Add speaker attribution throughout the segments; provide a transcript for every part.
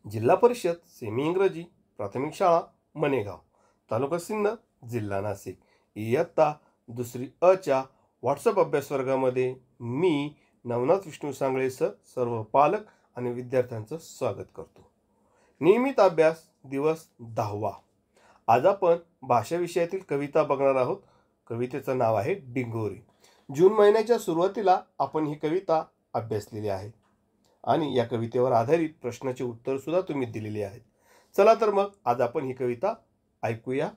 Speaker 1: जिल्हा परिषद सेमी इंग्रजी प्राथमिक शाळा मनेगाव, तालुका सिन्नर, जिल्हा नाशिक, इयत्ता दुसरी अच्या व्हॉट्सअप अभ्यास वर्गामध्ये मी नवनाथ विष्णू सांगळे सर सर्व पालक आणि विद्यार्थ्यांचं स्वागत करतो. नियमित अभ्यास दिवस 10वा. आज आपण भाषा विषयातील कविता बघणार आहोत. कवितेचं नाव आहे डिंगोरी. जून महिन्याच्या सुरुवातीला आपण ही कविता अभ्यासलेली आहे आणि या कवितेवर आधारित प्रश्नाचे उत्तर सुद्धा तुम्ही दिलेली आहेत. चला तर मग आज आपण ही कविता ऐकूया,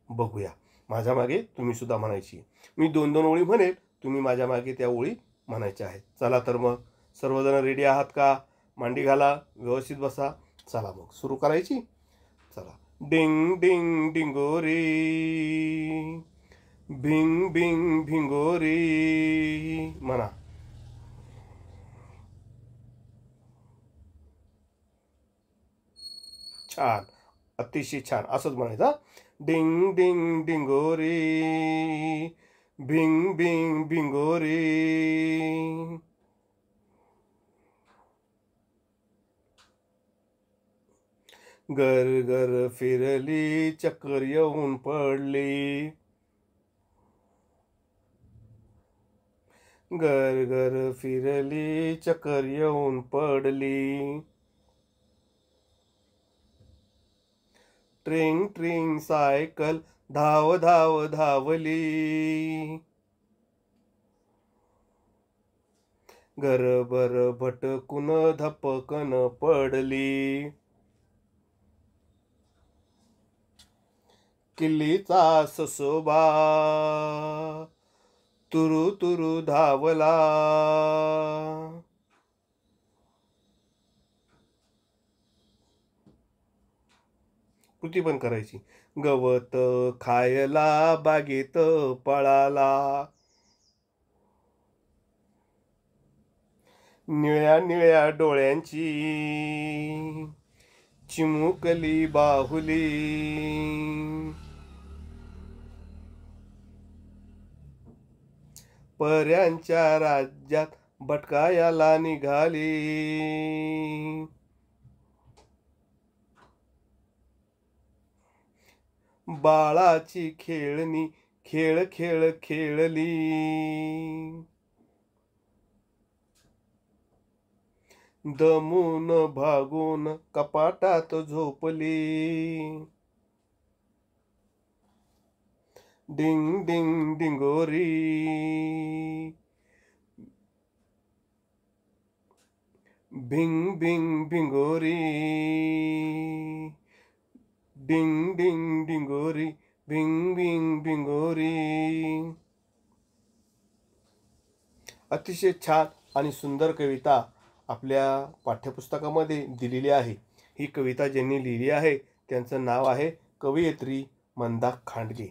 Speaker 1: बघूया. माझ्या मागे तुम्ही सुद्धा म्हणायची. मी 2-2 ओळी म्हणेल, तुम्ही माझ्या मागे त्या ओळी म्हणायच्या आहेत. चला तर मग सर्वजण रेडी आहात का? मांडी घाला, व्यवस्थित बसा. चला मग सुरू करायची. चला. डिंग डिंग डिंगोरी, भिंग भिंग भिंगोरी म्हणा. छान, अतिशय छान. असंच म्हणायचं. डिंग डिंग डिंगोरी, भिंग भिंग भिंगोरी. गर गर फिरली, चक्कर येऊन पडली. गर गर फिरली, चक्कर येऊन पडली. ट्रिंग ट्रिंग सायकल धाव धाव धावली. घरभर भटकून धपकन पडली. किल्लीचा ससोबा तुरु तुरु धावला. कृती पण करायची. गवत खायला बागेत पळाला. निळ्या निळ्या डोळ्यांची चिमुकली बाहुली. पर्यांच्या राज्यात भटकायला निघाली. बाळाची खेळणी खेळ खेळ खेळली. दमून भागून कपाटात झोपली. डिंग डिंग डिंगोरी, भिंग भिंग भिंगोरी. डिंग डिंग डिंगोरी, भिंग भिंग भिंगोरी. अतिशय छान आणि सुंदर कविता आपल्या पाठ्यपुस्तकामध्ये दिलेली आहे. ही कविता ज्यांनी लिहिली आहे त्यांचं नाव आहे कवयित्री मंदा खांडगे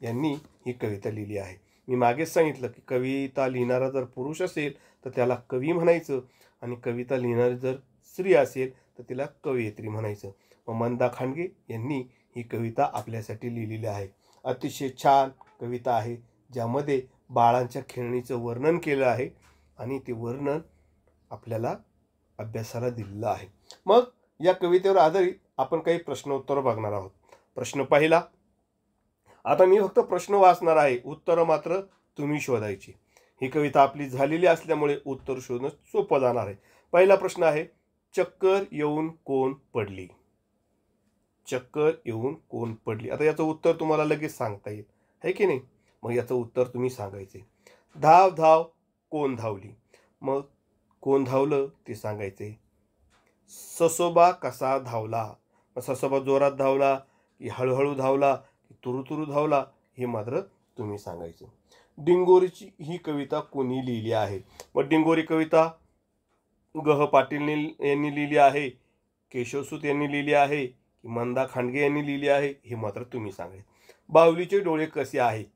Speaker 1: यांनी ही कविता लिहिली आहे. मी मागेच सांगितलं की कविता लिहिणारा जर पुरुष असेल तर त्याला कवी म्हणायचं आणि कविता लिहिणारी जर स्त्री असेल तर तिला कवयित्री म्हणायचं. मग मंदा खांडगे यांनी ही कविता आपल्यासाठी लिहिलेली आहे. अतिशय छान कविता आहे ज्यामध्ये बाळांच्या खेळणीचं वर्णन केलं आहे आणि ते वर्णन आपल्याला अभ्यासाला दिलेलं आहे. मग या कवितेवर आधारित आपण काही प्रश्नोत्तर बघणार आहोत. प्रश्न पहिला. आता मी फक्त प्रश्न वाचणार आहे, उत्तरं मात्र तुम्ही शोधायची. ही कविता आपली झालेली असल्यामुळे उत्तर शोधणं सोपं जाणार आहे. पहिला प्रश्न आहे, चक्कर येऊन कोण पडली. चक्कर येऊन कोण पडली. आता याचं उत्तर तुम्हाला लगेच सांगता येईल, है की नाही? मग याचं उत्तर तुम्ही सांगायचे. धाव धाव कोण धावली. मग कोण धावलं ते सांगायचे. ससोबा कसा धावला. ससोबा जोरात धावला की हळूहळू धावला की तुरुतुरु धावला हे मात्र तुम्ही सांगायचं. डिंगोरीची ही कविता कोणी लिहिली आहे. मग डिंगोरी कविता ग. पाटील यांनी लिहिली आहे, केशवसूत यांनी लिहिली आहे की मंदा खांडगे यांनी लिहिली आहे हे मात्र तुम्ही सांगायचं. बाहुलीचे डोळे कसे आहेत.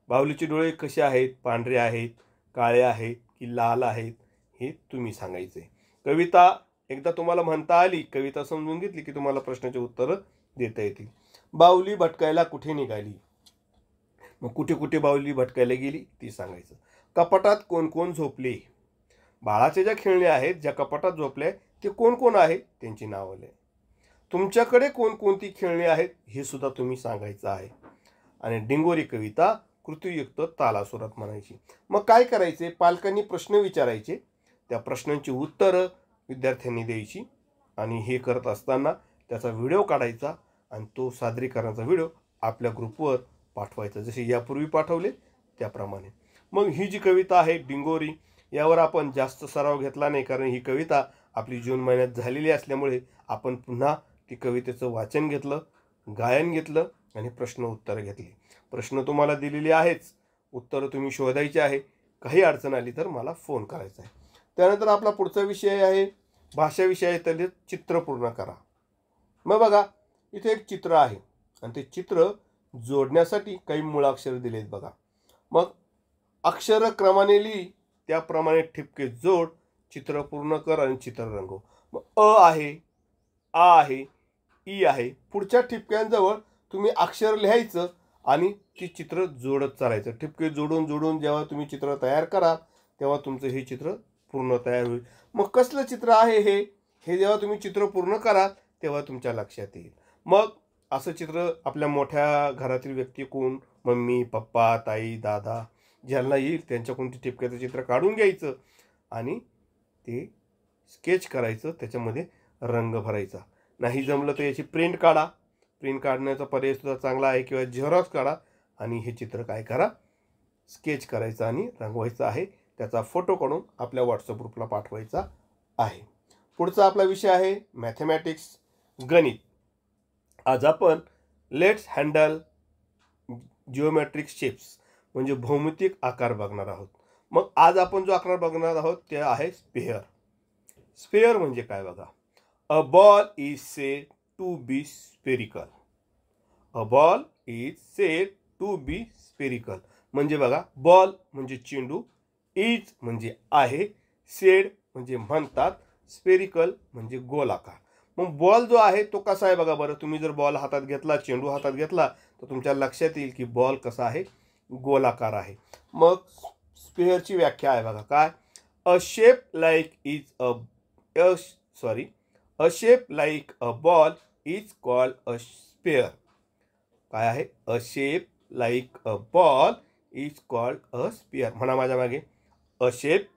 Speaker 1: बाहुलीचे डोळे कसे आहेत. पांढरे आहेत, काळे आहेत की लाल आहेत हे तुम्ही सांगायचे. कविता एकदा तुम्हाला म्हणता आली, कविता समजून घेतली की तुम्हाला प्रश्नाचे उत्तर देता येतील. बाहुली भटकायला कुठे निघाली. मग कुठे कुठे बाहुली भटकायला गेली ती सांगायचं. कपाटात कोण कोण झोपले. बाळाचे ज्या खेळणी आहेत, ज्या कपाटात झोपल्या ते कोण कोण आहे त्यांची नावं लिहा. तुमच्याकडे कोणकोणती खेळणी आहेत हे सुद्धा तुम्ही सांगायचं आहे. आणि डिंगोरी कविता कृतीयुक्त तालासुरात म्हणायची. मग काय करायचे, पालकांनी प्रश्न विचारायचे, त्या प्रश्नांची उत्तरं विद्यार्थ्यांनी द्यायची आणि हे करत असताना त्याचा व्हिडिओ काढायचा आणि तो सादरीकरणाचा व्हिडिओ आपल्या ग्रुपवर पाठवायचा, जसे यापूर्वी पाठवले त्याप्रमाणे. मग ही जी कविता आहे डिंगोरी, यावर आपण जास्त सराव घेतला नाही, कारण ही कविता आपली जून महिन्यात झालेली असल्यामुळे आपण पुन्हा ती कवितेचं वाचन घेतलं, गायन घेतलं आणि प्रश्न उत्तरं घेतली. प्रश्न तुम्हाला दिलेले आहेच, उत्तरं तुम्ही शोधायची आहे. काही अडचण आली तर मला फोन करायचा आहे. त्यानंतर आपला पुढचा विषय आहे भाषा विषयातील चित्र पूर्ण करा. मग बघा, इथे एक चित्र आहे आणि ते चित्र जोडण्यासाठी काही मूळाक्षर दिलेत बघा. मग अक्षर क्रमाने लिही, त्याप्रमाणे ठिपके जोड, चित्र पूर्ण कर आणि चित्र रंगव. मग अ आहे, आ आहे, ई आहे. पुढच्या ठिपक्यांजवळ तुम्ही अक्षर लिहायचं आणि ती चित्र जोडत चालायचं. ठिपके जोडून जोडून जेव्हा तुम्ही चित्र तयार कराल तेव्हा तुमचं हे चित्र पूर्ण तयार होईल. मग कसलं चित्र आहे हे जेव्हा तुम्ही चित्र पूर्ण कराल तेव्हा तुमच्या लक्षात येईल. मग असं चित्र आपल्या मोठ्या घरातील व्यक्ती कोण, मम्मी, पप्पा, ताई, दादा, ज्यांना येईल त्यांच्याकडून ते ठिपक्याचं चित्र काढून घ्यायचं आणि ते स्केच करायचं, त्याच्यामध्ये रंग भरायचा. नाही जमलं तर याची प्रिंट काढा, प्रिंट काढण्याचा पर्याय सुद्धा चांगला आहे, किंवा झेरॉक्स काढा आणि हे चित्र काय करा, स्केच करायचं आणि रंगवायचं आहे. त्याचा फोटो काढून आपल्या व्हॉट्सअप ग्रुपला पाठवायचा आहे. पुढचा आपला विषय आहे मॅथमॅटिक्स, गणित. आज आपण लेट्स हँडल जिओमेट्रिक शेप्स म्हणजे भौमितिक आकार बघणार आहोत. मग आज आपण जो आकार बघणार आहोत ते आहे स्फेअर. स्फेअर म्हणजे काय बघा. A ball is said to be spherical. A ball is said to be spherical म्हणजे बघा, बॉल म्हणजे चेंडू, इज म्हणजे आहे, सेड म्हणजे म्हणतात, स्फेरिकल म्हणजे गोलाकार. मग बॉल जो आहे तो कसा आहे बघा बरं. तुम्ही जर बॉल हातात घेतला, चेंडू हातात घेतला, तर तुमच्या लक्षात येईल की बॉल कसा आहे, गोलाकार आहे. मग स्फेअरची व्याख्या आहे बघा काय. अ shape like a ball is called a sphere. काय आहे, अ shape like a ball is called a sphere. म्हणा माझ्या मागे. अ shape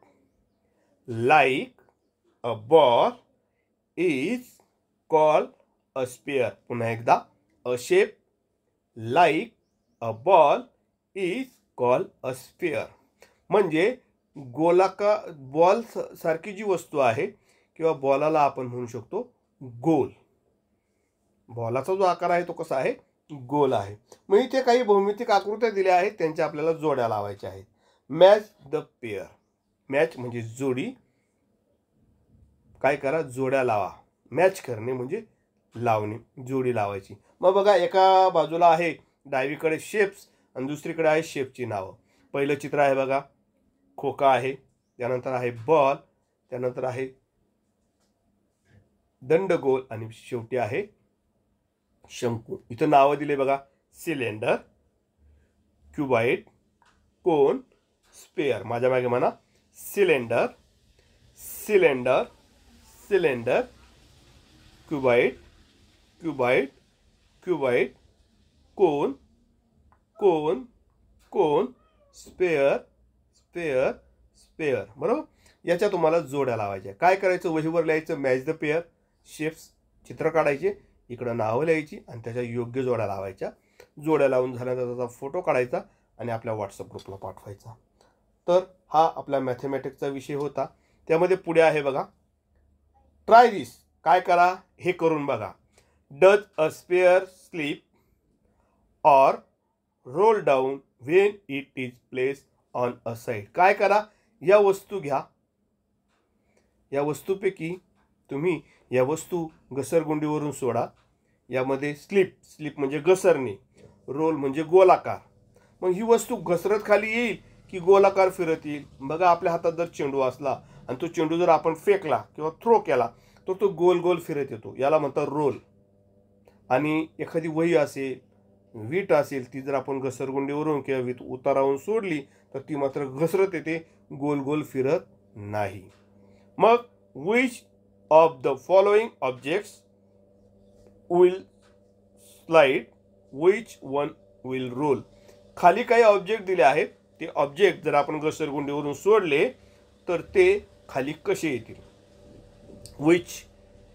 Speaker 1: like a ball is called a sphere. पुन्हा एकदा. अ shape like a ball is called a sphere म्हणजे गोलाकार, ball सारखी जी वस्तू आहे किंवा बॉलाला आपण म्हणू शकतो गोल. बॉलाचा जो आकार आहे तो कसा आहे, गोल आहे. मग इथे काही भौमितिक आकृत्या दिल्या आहेत, त्यांच्या आपल्याला जोड्या लावायच्या आहेत. Match the pair. मॅच म्हणजे जोडी, काय करा, जोड्या लावा. मॅच करणे म्हणजे लावणे, जोडी लावायची. मग बघा, एका बाजूला आहे डावीकडे शेप्स आणि दुसरीकडे आहे शेपची नावं. पहिलं चित्र आहे बघा, खोका आहे, त्यानंतर आहे बॉल, त्यानंतर आहे दंडगोल आणि शेवटी आहे शंकू. इथं नावं दिले बघा. सिलेंडर, क्युबाइड, कोन, स्पेअर. माझ्या मागे म्हणा. सिलेंडर, सिलेंडर, सिलेंडर, क्युबाइड, क्युबाइड, क्युबाइड, कोन, कोन, कोन, स्पेअर, स्पेअर, स्पेअर. बरोबर. याच्या तुम्हाला जोड्या लावायच्या. काय करायचं, वहीवर लिहायचं मॅच द पेअर, शेप्स चित्र काढायचे, इकडं नावं लिहायची आणि त्याच्या योग्य जोड्या लावायच्या. जोड्या लावून झाल्यानंतर त्याचा फोटो काढायचा आणि आपल्या व्हॉट्सअप ग्रुपला पाठवायचा. तर हा आपला मॅथमॅटिक्सचा विषय होता. त्यामध्ये पुढे आहे बघा, ट्राय दिस. काय करा, हे करून बघा. Does a sphere slip or roll down when it is place on a side. काय करा, या वस्तू घ्या, या वस्तूपैकी तुम्ही या वस्तू घसरगुंडीवरून सोडा. यामध्ये स्लिप म्हणजे घसरणे, रोल म्हणजे गोलाकार. मग ही वस्तू घसरत खाली येईल की गोलाकार फिरत येईल. बघा, आपल्या हातात जर चेंडू असला आणि तो चेंडू जर आपण फेकला किंवा थ्रो केला तर तो गोल गोल फिरत येतो, याला म्हणतात रोल. आणि एखादी वही असेल, वीट असेल, ती जर आपण घसरगुंडीवरून किंवा वीट उतारावरून सोडली तर ती मात्र घसरत येते, गोल गोल फिरत नाही. मग which of the following objects will slide, which one will roll. खाली काही ऑब्जेक्ट दिले आहेत, ते ऑब्जेक्ट जर आपण घसरगुंडीवरून सोडले तर ते खाली कसे येतील. Which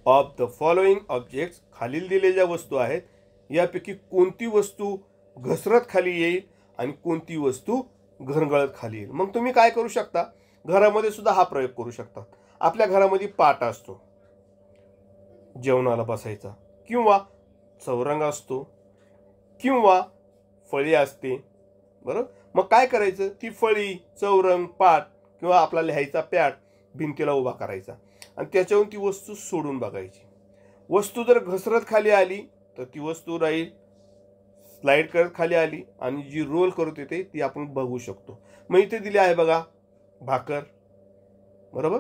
Speaker 1: of the following objects, खालील दिलेल्या वस्तू आहेत यापैकी कोणती वस्तू घसरत खाली येईल आणि कोणती वस्तू घरंगळत खाली येईल. मग तुम्ही काय करू शकता, घरामध्ये सुद्धा हा प्रयोग करू शकता. आपल्या घरामध्ये पाट असतो जेवणाला बसायचा, किंवा चौरंग असतो, किंवा फळी असते, बरोबर. मग काय करायचं, ती फळी, चौरंग, पाट किंवा आपला लिहायचा पॅड भिंतीला उभा करायचा आणि त्याच्यावरून ती वस्तू सोडून बघायची. वस्तू जर घसरत खाली आली तर ती वस्तू राहील, स्लाइड करत खाली आली आणि जी रोल करत येते ती आपण बघू शकतो. मग इथे दिली आहे बघा, भाकर, बरोबर,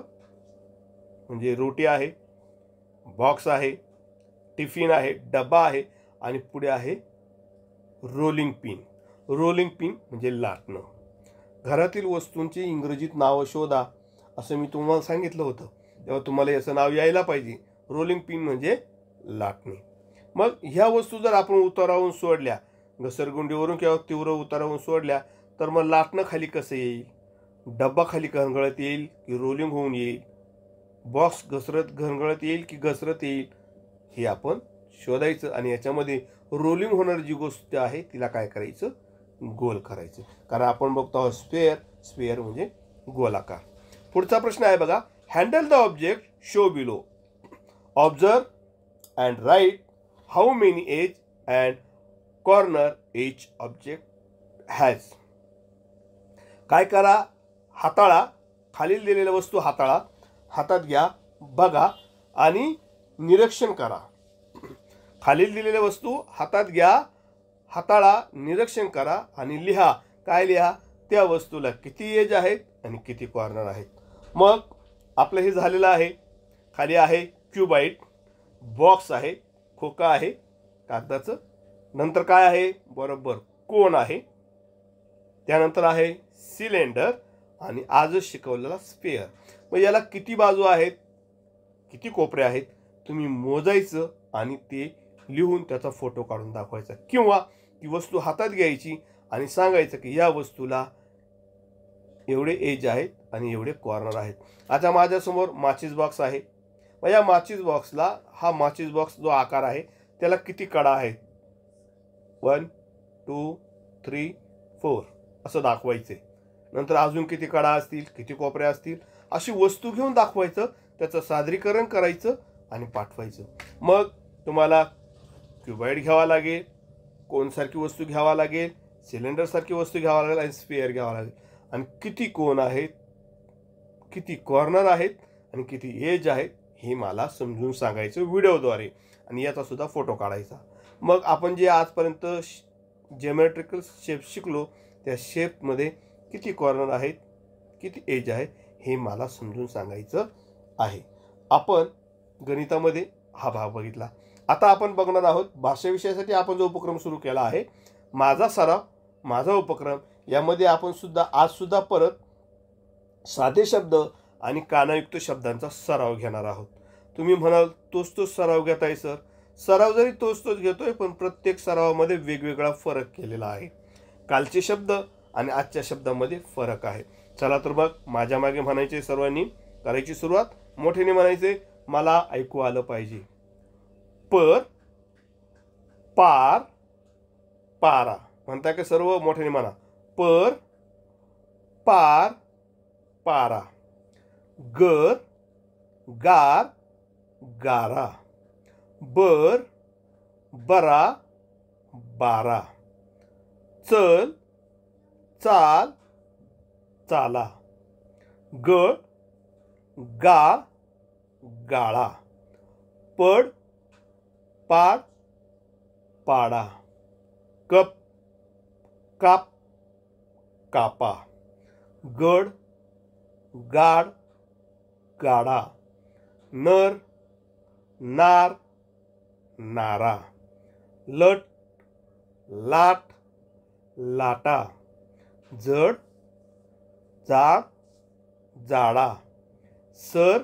Speaker 1: म्हणजे रोटी आहे, बॉक्स आहे, टिफिन आहे, डबा आहे आणि पुढे आहे रोलिंग पिन. रोलिंग पिन म्हणजे लाटणं. घरातील वस्तूंची इंग्रजीत नावं शोधा असं मी तुम्हाला सांगितलं होतं, तेव्हा तुम्हाला याचं नाव यायला पाहिजे. रोलिंग पिन म्हणजे लाटणे. मग ह्या वस्तू जर आपण उतारावून सोडल्या, घसरगुंडीवरून किंवा तीव्र उतारावरून सोडल्या, तर मग लाटणं खाली कसं येईल, डब्बा खाली घरंगळत येईल की रोलिंग होऊन येईल, बॉक्स घरंगळत येईल की घसरत येईल, हे आपण शोधायचं. आणि याच्यामध्ये रोलिंग होणारी जी गोष्ट आहे तिला काय करायचं, गोल करायचं. कारण आपण बघतो आहोत स्क्वेअर, स्क्वेअर म्हणजे गोलाकार. पुढचा प्रश्न आहे बघा, handle the object show below, observe and write how many edge and corner each object has. काय करा, हाताळा, खालील दिलेल्या वस्तू हाताळा, हातात घ्या, बघा आणि निरीक्षण करा. खालील दिलेल्या वस्तू हातात घ्या, हाताळा, निरीक्षण करा आणि लिहा. काय लिहा, त्या वस्तूला किती एज आहेत आणि किती कॉर्नर आहेत. मग आपलं हे झालेलं आहे. खाली आहे क्यूबाईट, बॉक्स आहे, खोका आहे कागदाचं, नंतर काय आहे, बरोबर कोन आहे, त्यानंतर आहे सिलेंडर आणि आजच शिकवलेला स्पेअर. मग याला किती बाजू आहेत, किती कोपरे आहेत, तुम्ही मोजायचं आणि ते लिहून त्याचा फोटो काढून दाखवायचा, किंवा ती वस्तू हातात घ्यायची आणि सांगायचं की या वस्तूला एवढे एज आहेत आणि एवढे कॉर्नर आहेत. आता माझ्यासमोर माचीस बॉक्स आहे. मग या माचीस बॉक्सला, हा माचीस बॉक्स जो आकार आहे त्याला किती कडा आहेत, 1 2 3 4 असं दाखवायचे. नंतर अजून किती कडा असतील, किती कोपऱ्या असतील, अशी वस्तू घेऊन दाखवायचं, त्याचं सादरीकरण करायचं आणि पाठवायचं. मग तुम्हाला क्यूबाईड घ्यावा लागेल, कोनसारखी वस्तू घ्यावा लागेल, सिलेंडरसारखी वस्तू घ्यावा लागेल आणि स्पेअर घ्यावा लागेल. आणि किती कोन आहेत, किती कॉर्नर आहेत आणि किती एज आहेत हे मला समजून सांगायचं व्हिडिओद्वारे आणि याचा सुद्धा फोटो काढायचा. मग आपण जे आजपर्यंत ज्योमेट्रिकल शेप शिकलो त्या शेपमध्ये किती कॉर्नर आहेत, किती एज आहे हे मला समजून सांगायचं आहे. आपण गणितामध्ये हा भाग बघितला. आता आपण बघणार आहोत भाषा विषयासाठी आपण जो उपक्रम सुरू केला आहे, माझा सराव माझा उपक्रम, यामध्ये आपण आज सुद्धा परत साधे शब्द आणि कानायुक्त शब्दांचा सराव घेणार आहोत. तुम्ही म्हणाल तोच सराव घेताय सर. सराव जरी तोच घेतोय पण प्रत्येक सरावामध्ये वेगवेगळा फरक केलेला आहे. कालचे शब्द आणि आजच्या शब्दामध्ये फरक आहे. चला तर मग माझ्या मागे म्हणायचे, सर्वांनी करायची सुरुवात. मोठ्याने म्हणायचे, मला ऐकू आलं पाहिजे. पर, पार, पारा. म्हणताय का सर्व? मोठ्याने म्हणा. पर, पार, पारा. गर, गार, गारा. बर, बरा, बारा. चल, चाल, चाला. गळ, गाळ, गाळा. पड, पाड, पाडा. कप, काप, कापा. गड, गाड, गाडा. नर, नार, नारा. लट, लाट, लाटा. जड, जाड, जाडा. सर,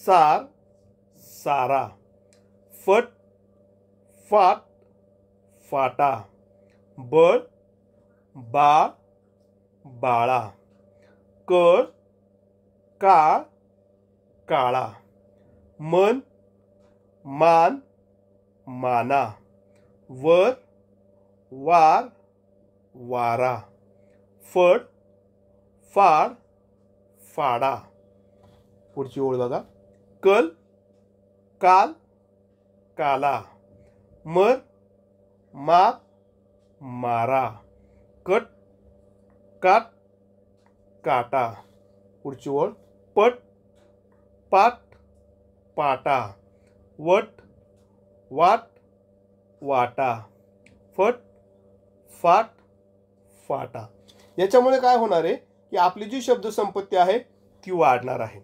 Speaker 1: सार सारा, फट फाट फाटा, बळ बाळ बाळा, कळ काळ काळा, मन मान माना, वर वार वारा, फड फाड फाडा. पुढची ओळ बघा. कल काल काला, मर मार मारा, कट काट काटा. पुढची ओळ. पट पाट पाटा, वट वाट वाटा, फट फाट फाटा. याच्यामुळे काय होणार आहे की आपली जी शब्द संपत्ती आहे ती वाढणार आहे.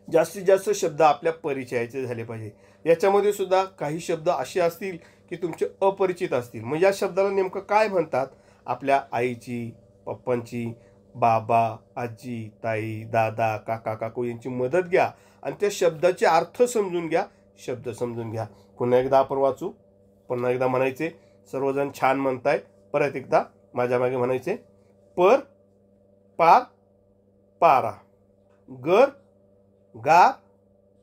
Speaker 1: जास्तीत जास्त शब्द आपल्या परिचयाचे झाले पाहिजे. याच्यामध्ये सुद्धा काही शब्द असे असतील की तुमचे अपरिचित असतील. मग या शब्दाला नेमकं काय म्हणतात, आपल्या आईची, पप्पांची, बाबा, आजी, ताई, दादा, काका, काकू यांची मदत घ्या आणि त्या शब्दाचे अर्थ समजून घ्या, शब्द समजून घ्या. पुन्हा एकदा आपण वाचू. पुन्हा एकदा म्हणायचे. सर्वजण छान म्हणताय. परत एकदा माझ्या मागे म्हणायचे. पर पार पारा, गर गार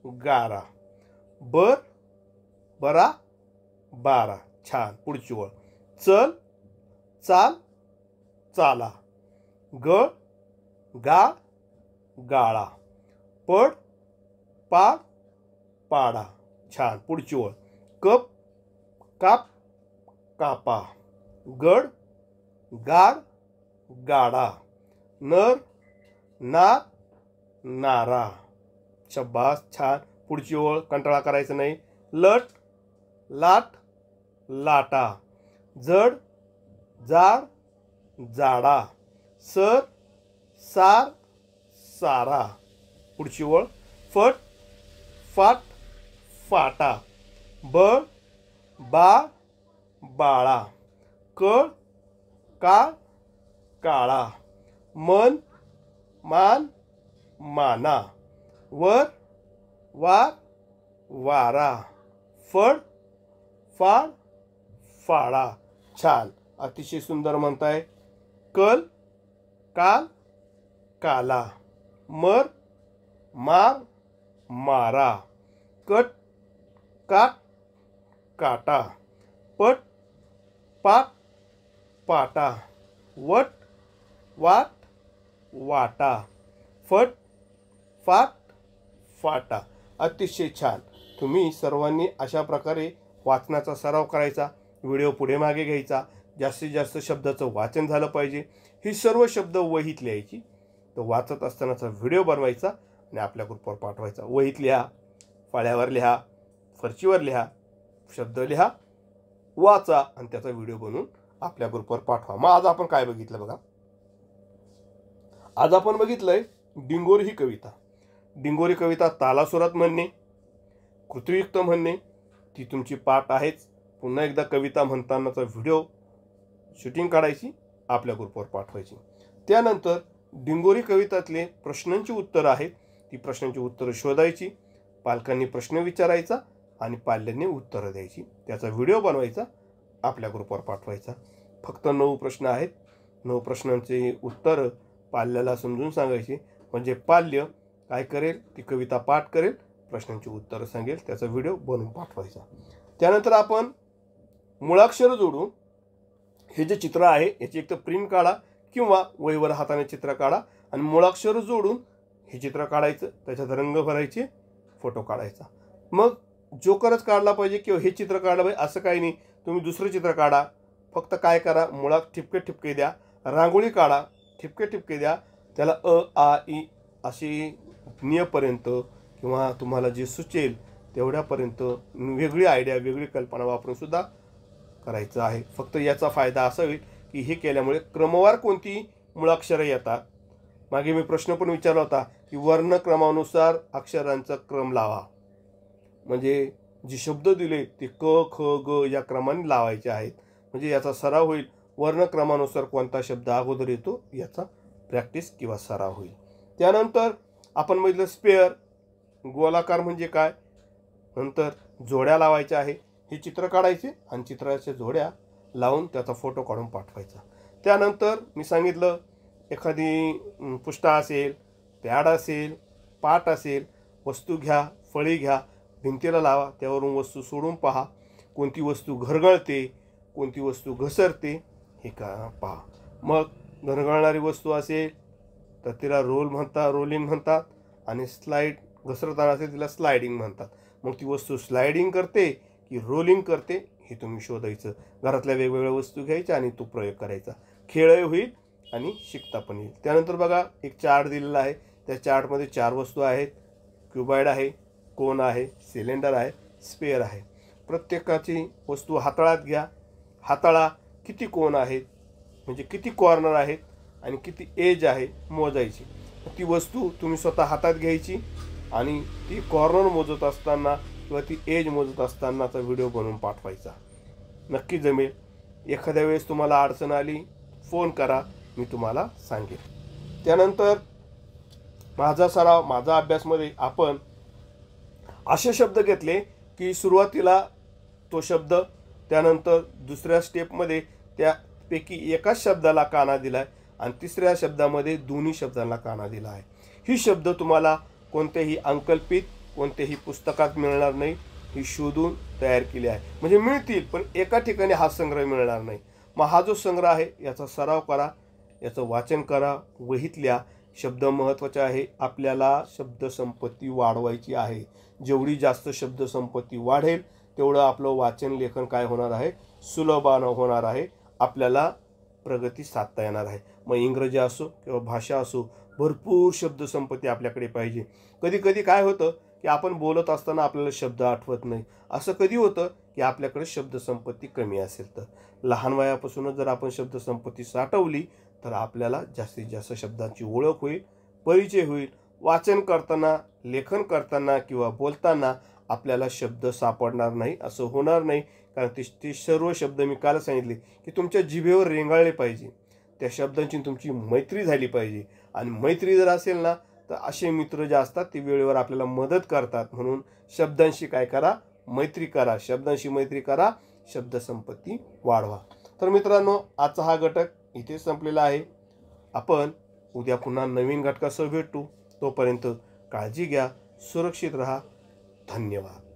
Speaker 1: गारा, बर बरा बारा. छान. पुढची ओळ. चल चाल चाला, गळ गाळ गाळा, पड पाड पाडा. छान. पुढची ओळ. कप काप कापा, गड गाड गाडा, नर नार नारा. शब्बास. छान. पुढची ओळ. कंटाळा करायचा नाही. लट लाट लाटा, जड जाड जाडा, सर सार सारा. पुढची ओळ. फट फाट फाटा, बळ बाळ बाळा, कळ काळ काळा, मन मान माना, वर वार वारा, फड फाड फाडा. छान. अतिशय सुंदर म्हणताय. कल काल काला, मर मार मारा, कट काट काटा, पट पाट पाटा, वट वाट वाटा, फट फाट फाटा. अतिशय छान. तुम्ही सर्वांनी अशा प्रकारे वाचनाचा सराव करायचा, व्हिडिओ पुढे मागे घ्यायचा, जास्तीत जास्त शब्दाचं वाचन झालं पाहिजे. ही सर्व शब्द वहीत लिहायची. तर वाचत असतानाचा व्हिडिओ बनवायचा आणि आपल्या ग्रुपवर पाठवायचा. वहीत लिहा, फळ्यावर लिहा, फरशीवर लिहा, शब्द लिहा, वाचा आणि त्याचा व्हिडिओ बनवून आपल्या ग्रुपवर पाठवा. मग आज आपण काय बघितलं बघा. आज आपण बघितलंय डिंगोरी ही कविता. डिंगोरी कविता तालासुरात म्हणणे, कृतीयुक्त म्हणणे, ती तुमची पाठ आहेच. पुन्हा एकदा कविता म्हणतानाचा व्हिडिओ शूटिंग काढायची, आपल्या ग्रुपवर पाठवायची. त्यानंतर डिंगोरी कवितातले प्रश्नांची उत्तरं आहेत, ती प्रश्नांची उत्तरं शोधायची, पालकांनी प्रश्न विचारायचा आणि पाल्यांनी उत्तरं द्यायची. त्याचा व्हिडिओ बनवायचा, आपल्या ग्रुपवर पाठवायचा. फक्त 9 प्रश्न आहेत. 9 प्रश्नांचे उत्तरं पाल्याला समजून सांगायचे. म्हणजे पाल्य काय करेल, ती कविता पाठ करेल, प्रश्नांची उत्तरं सांगेल, त्याचा व्हिडिओ बनवून पाठवायचा. त्यानंतर आपण मुळाक्षर जोडून हे जे चित्र आहे याची एक तर प्रिंट काढा किंवा वहीवर हाताने चित्र काढा आणि मुळाक्षर जोडून हे चित्र काढायचं, त्याच्यात रंग भरायचे, फोटो काढायचा. मग जोकरच काढला पाहिजे किंवा हे चित्र काढलं पाहिजे असं काही नाही. तुम्ही दुसरं चित्र काढा. फक्त काय करा, मुळात ठिपके ठिपके द्या, रांगोळी काढा, ठिपके ठिपके द्या, त्याला अ आ इ अशी नियपर्यंत किंवा तुम्हाला जे सुचेल तेवढ्यापर्यंत वेगळी आयडिया, वेगळी कल्पना वापरून सुद्धा करायचं आहे. फक्त याचा फायदा असा होईल की हे केल्यामुळे क्रमवार कोणती मुळाक्षरं येतात. मागे मी प्रश्न पण विचारला होता की वर्णक्रमानुसार अक्षरांचा क्रम लावा. म्हणजे जे शब्द दिले ते क ख ग या क्रमाने लावायचे आहेत. म्हणजे याचा सराव होईल. वर्णक्रमानुसार कोणता शब्द अगोदर येतो याचा प्रॅक्टिस किंवा सराव होईल. त्यानंतर आपण बघितलं स्पेअर. गोलाकार म्हणजे काय, नंतर जोड्या लावायच्या आहे. हे चित्र काढायचे आणि चित्राच्या जोड्या लावून त्याचा फोटो काढून पाठवायचा. त्यानंतर मी सांगितलं एखादी पुष्टा असेल, पॅड असेल, पाट असेल, वस्तू घ्या, फळी घ्या, भिंतीला लावा, त्यावरून वस्तू सोडून पहा. कोणती वस्तू घरगळते, कोणती वस्तू घसरते हे का पहा. मग घरगळणारी वस्तू असेल तर तिला रोलिंग म्हणतात आणि स्लाईड घसरताना असेल तिला स्लायडिंग म्हणतात. मग ती वस्तू स्लायडिंग करते की रोलिंग करते हे तुम्ही शोधायचं. घरातल्या वेगवेगळ्या वस्तू घ्यायच्या आणि तो प्रयोग करायचा. खेळही होईल आणि शिकता पण येईल. त्यानंतर बघा एक चार्ट दिलेला आहे. त्या चार्टमध्ये 4 वस्तू आहेत. क्युबाईड आहे, कोन आहे, सिलेंडर आहे, स्पेअर आहे. प्रत्येकाची वस्तू हाताळात घ्या. हाताळा किती कोन आहेत म्हणजे किती कॉर्नर आहेत आणि किती एज आहे मोजायची. ती वस्तू तुम्ही स्वतः हातात घ्यायची आणि ती कॉर्नर मोजत असताना किंवा ती एज मोजत असतानाचा व्हिडिओ बनवून पाठवायचा. नक्की जमेल. एखाद्या वेळेस तुम्हाला अडचण आली फोन करा, मी तुम्हाला सांगेन. त्यानंतर माझा अभ्यासमध्ये आपण असे शब्द घेतले की सुरुवातीला तो शब्द, त्यानंतर दुसऱ्या स्टेपमध्ये त्यापैकी एकाच शब्दाला काना दिला आहे आणि तिसऱ्या शब्दामध्ये दोन्ही शब्दांना काना दिला आहे. ही शब्द तुम्हाला कोणत्याही अकल्पित कोणत्याही पुस्तकात मिळणार नाही. ही शोधून तयार केली आहे. म्हणजे मिळतील पण एका ठिकाणी हा संग्रह मिळणार नाही. मग हा जो संग्रह आहे याचा सराव करा, याचं वाचन करा, वहीत लिहा. शब्द महत्त्वाचे आहे. आपल्याला शब्दसंपत्ती वाढवायची आहे. जेवढी जास्त शब्दसंपत्ती वाढेल तेवढं आपलं वाचन लेखन काय होणार आहे, सुलभानं होणार आहे. आपल्याला प्रगती साधता येणार आहे. मग इंग्रजी असो किंवा भाषा असो, भरपूर शब्दसंपत्ती आपल्याकडे पाहिजे. कधी कधी काय होतं की आपण बोलत असताना आपल्याला शब्द आठवत नाही. असं कधी होतं की आपल्याकडे शब्दसंपत्ती कमी असेल तर लहान वयापासूनच जर आपण शब्दसंपत्ती साठवली तर आपल्याला जास्तीत जास्त शब्दांची ओळख होईल, परिचय होईल. वाचन करताना, लेखन करताना किंवा बोलताना आपल्याला शब्द सापडणार नाही असं होणार नाही. कारण ते सर्व शब्द मी काल सांगितले की तुमच्या जिभेवर रेंगाळले पाहिजे. त्या शब्दांची तुमची मैत्री झाली पाहिजे. आणि मैत्री जर असेल ना तर असे मित्र जे असतात ते वेळेवर आपल्याला मदत करतात. म्हणून शब्दांशी काय करा, मैत्री करा. शब्दांशी मैत्री करा, शब्दसंपत्ती वाढवा. तर मित्रांनो, आजचा हा घटक इथे संपलेला आहे. आपण उद्या पुन्हा नवीन घटकासह भेटू. तोपर्यंत काळजी घ्या, सुरक्षित राहा. धन्यवाद.